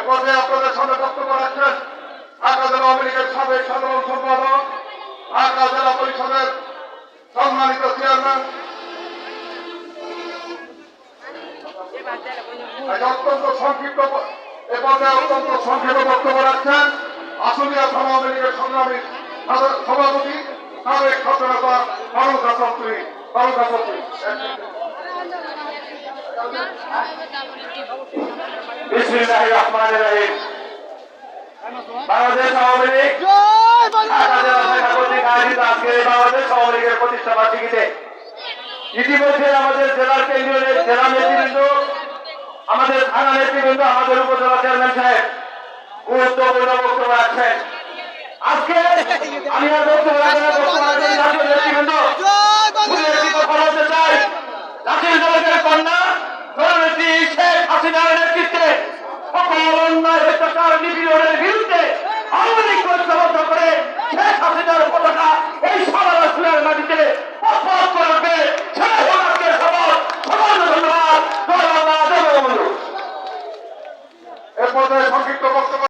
পর্যায়ে আপনাদের সামনে বক্তব্য রাখছেন ঢাকা জেলা আওয়ামী লীগের সাবেক সাধারণ সম্পাদক, ঢাকা জেলা পরিষদের সম্মানিত চেয়ারম্যান, অত্যন্ত সংক্ষিপ্ত এ পর্যায়ে অত্যন্ত সংক্ষেপে বক্তব্য রাখছেন আশুলিয়া থানা আওয়ামী লীগের সংগ্রামী সভাপতি সাবেক ছাত্রনেতা ফারুক হাসান চৌধুরী। বিসমিল্লাহির রহমানির রহিম। বাংলাদেশ আওয়ামী লীগ ঢাকা জেলা শাখা কর্তৃক আয়োজিত আজকে বাংলাদেশ আওয়ামী লীগের প্রতিষ্ঠা বার্ষিকীতে ইতিমধ্যে আমাদের জেলার কেন্দ্রীয় জেলা নেতৃবৃন্দ, আমাদের থানা নেতৃবৃন্দ, আমাদের উপজেলা চেয়ারম্যান সাহেব গুরুত্বপূর্ণ বক্তব্য রাখছেন। আজকে আমি আর বক্তব্য নেতৃবৃন্দ বলতে চাই, জাতির জনকের কন্যা জননেত্রী শেখ হাসিনার নেতৃত্বে সকল অন্যায় অত্যাচার নিপীড়ন